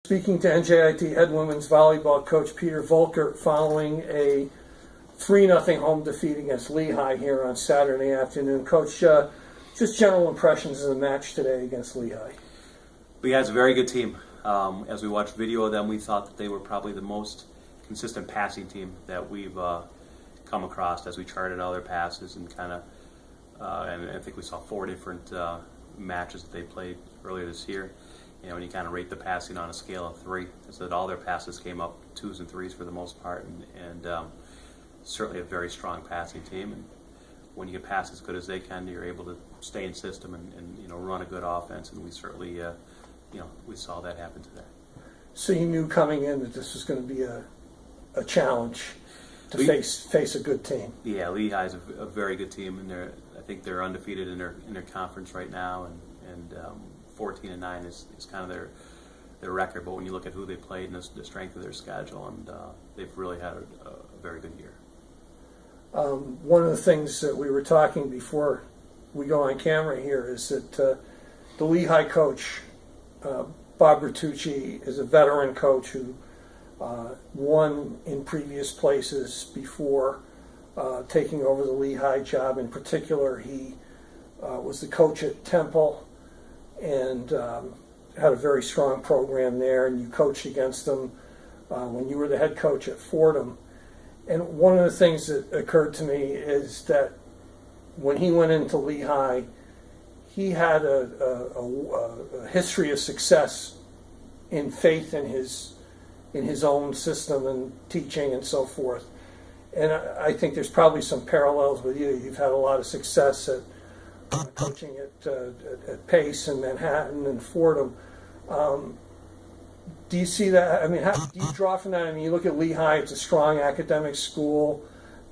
Speaking to NJIT head women's volleyball coach Peter Volker following a 3-0 home defeat against Lehigh here on Saturday afternoon. Coach, just general impressions of the match today against Lehigh. Lehigh is a very good team. As we watched video of them, we thought that they were probably the most consistent passing team that we've come across as we charted all their passes and and I think we saw 4 different matches that they played earlier this year. You know, when you kind of rate the passing on a scale of 3, so that all their passes came up 2s and 3s for the most part, and certainly a very strong passing team. And when you get pass as good as they can, you're able to stay in system and run a good offense. And we certainly we saw that happen today. So you knew coming in that this was going to be a challenge to face a good team. Yeah, Lehigh is a very good team, and I think they're undefeated in their conference right now, and 14-9 is kind of their record. But when you look at who they played and the strength of their schedule, and they've really had a very good year. One of the things that we were talking before we go on camera here is that the Lehigh coach, Bob Bertucci, is a veteran coach who won in previous places before taking over the Lehigh job. In particular, he was the coach at Temple and had a very strong program there, and you coached against them when you were the head coach at Fordham. And one of the things that occurred to me is that when he went into Lehigh, he had a history of success in faith in his own system and teaching and so forth. And I think there's probably some parallels with you. You've had a lot of success at coaching at Pace and Manhattan and Fordham. Do you see that? I mean, how do you draw from that? I mean, you look at Lehigh; it's a strong academic school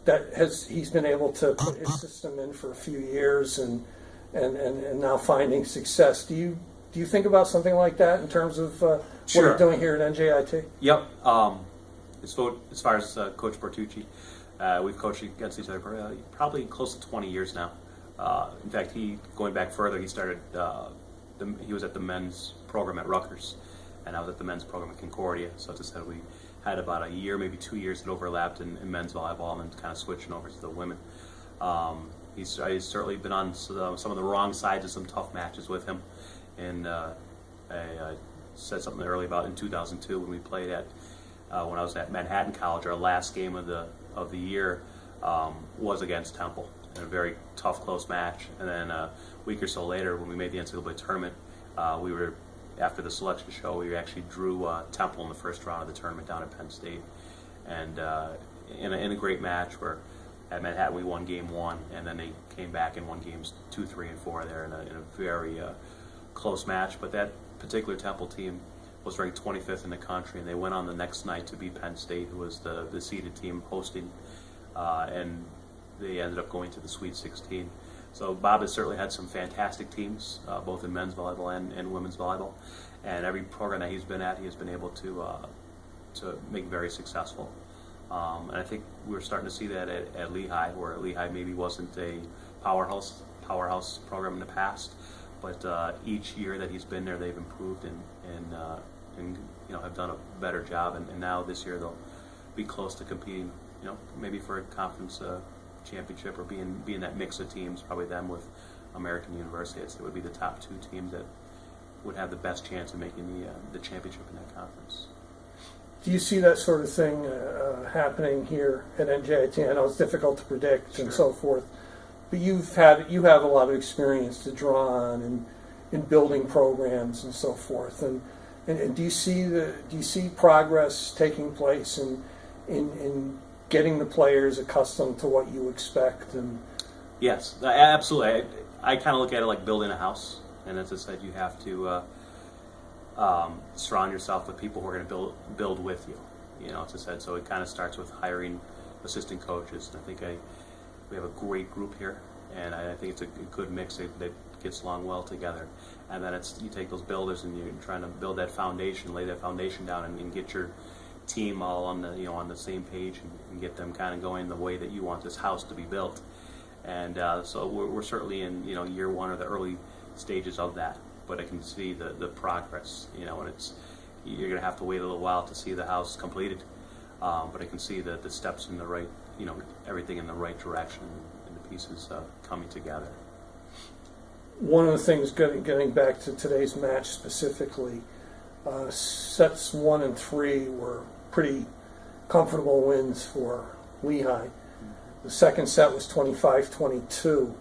that he's been able to put his system in for a few years and now finding success. Do you think about something like that in terms of what you're doing here at NJIT? Yep. As far as Coach Bertucci, we've coached against each other probably close to 20 years now. In fact, going back further, he started. He was at the men's program at Rutgers, and I was at the men's program at Concordia. So as I said, we had about a year, maybe 2 years that overlapped in men's volleyball, and then kind of switching over to the women. He's certainly been on some of the wrong sides of some tough matches with him, and I said something earlier about in 2002 when we played when I was at Manhattan College. Our last game of the year was against Temple in a very tough, close match. And then a week or so later, when we made the NCAA tournament, after the selection show, we actually drew Temple in the first round of the tournament down at Penn State, and in a great match where at Manhattan we won game 1, and then they came back and won games 2, 3, and 4 there in a very close match. But that particular Temple team was ranked 25th in the country, and they went on the next night to beat Penn State, who was the seeded team hosting, and they ended up going to the Sweet 16. So Bob has certainly had some fantastic teams, both in men's volleyball and women's volleyball, and every program that he's been at, he has been able to make very successful. And I think we're starting to see that at Lehigh, where Lehigh maybe wasn't a powerhouse program in the past, but each year that he's been there, they've improved and have done a better job. And now this year they'll be close to competing, maybe for a conference championship or being that mix of teams, probably them with American University. It would be the top 2 teams that would have the best chance of making the championship in that conference. Do you see that sort of thing happening here at NJIT? I know it's difficult to predict and so forth, but you have a lot of experience to draw on in building programs and so forth. And do you see progress taking place in getting the players accustomed to what you expect? And yes, absolutely. I kind of look at it like building a house, and as I said, you have to surround yourself with people who are going to build with you. As I said, so it kind of starts with hiring assistant coaches. And I think we have a great group here, and I think it's a good mix that gets along well together. And then you take those builders and you're trying to build that foundation, lay that foundation down, and get your team all on the same page and get them kind of going the way that you want this house to be built. And so we're certainly in year 1 or the early stages of that, but I can see the progress, and it's you're going to have to wait a little while to see the house completed. But I can see that the steps in the right, everything in the right direction, and the pieces coming together. One of the things, getting back to today's match specifically, sets 1 and 3 were pretty comfortable wins for Lehigh. The second set was 25-22.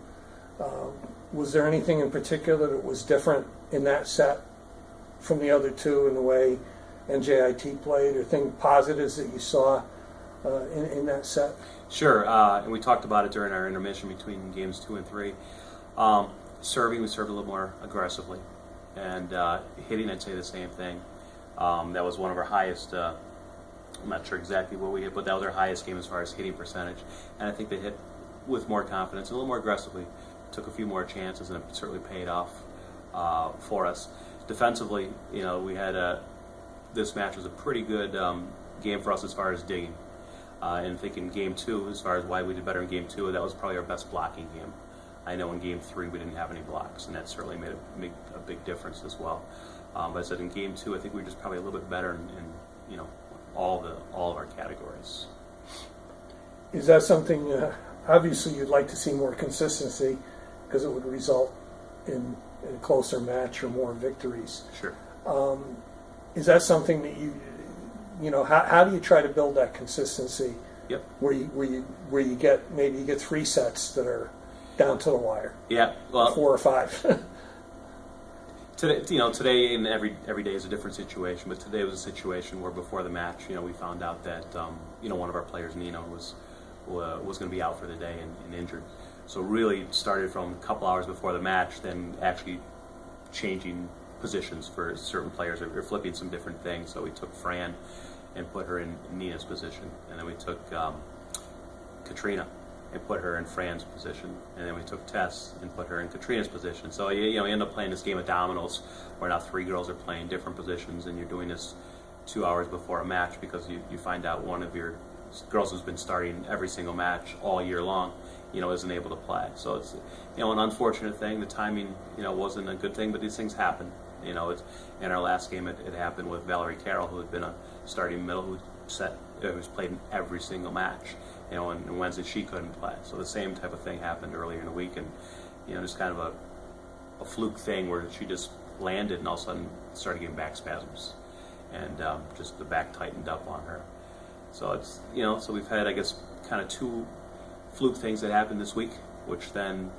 Was there anything in particular that was different in that set from the other two in the way NJIT played, or positives that you saw in that set? Sure, and we talked about it during our intermission between games 2 and 3. Serving, we served a little more aggressively, and hitting, I'd say the same thing. That was one of our highest. I'm not sure exactly what we hit, but that was our highest game as far as hitting percentage. And I think they hit with more confidence, and a little more aggressively. Took a few more chances, and it certainly paid off for us. Defensively, we had this match was a pretty good game for us as far as digging. And thinking game 2, as far as why we did better in game 2, that was probably our best blocking game. I know in game 3 we didn't have any blocks, and that certainly made a big difference as well. But I said in game 2, I think we were just probably a little bit better in all of our categories. Is that something? Obviously, you'd like to see more consistency because it would result in a closer match or more victories. Sure. Is that something that how do you try to build that consistency? Yep. Where you get 3 sets that are down to the wire. Yeah. Well, 4 or 5. Today and every day is a different situation. But today was a situation where before the match, we found out that one of our players, Nino, was going to be out for the day and injured. So really started from a couple hours before the match, then actually changing positions for certain players or flipping some different things. So we took Fran and put her in Nina's position, and then we took Katrina and put her in Fran's position, and then we took Tess and put her in Katrina's position. So you end up playing this game of dominoes where now 3 girls are playing different positions, and you're doing this 2 hours before a match because you find out one of your girls who's been starting every single match all year long, isn't able to play. So it's an unfortunate thing. The timing wasn't a good thing, but these things happen. It's in our last game it happened with Valerie Carroll, who had been a starting middle who was played in every single match. And Wednesday she couldn't play. So the same type of thing happened earlier in the week, and just kind of a fluke thing where she just landed and all of a sudden started getting back spasms, and just the back tightened up on her. So it's so we've had, I guess, kind of 2 fluke things that happened this week, which then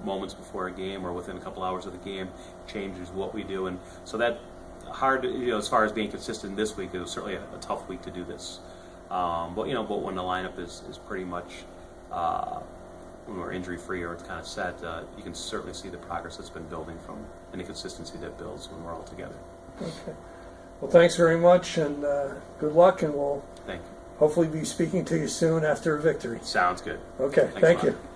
moments before a game or within a couple hours of the game changes what we do, and so that hard as far as being consistent this week, it was certainly a tough week to do this. But when the lineup is pretty much when we're injury free or it's kind of set, you can certainly see the progress that's been building from and the consistency that builds when we're all together. Okay. Well, thanks very much, and good luck, and we'll Thank you. hopefully be speaking to you soon after a victory. Sounds good. Okay. Thanks Thank a lot. you.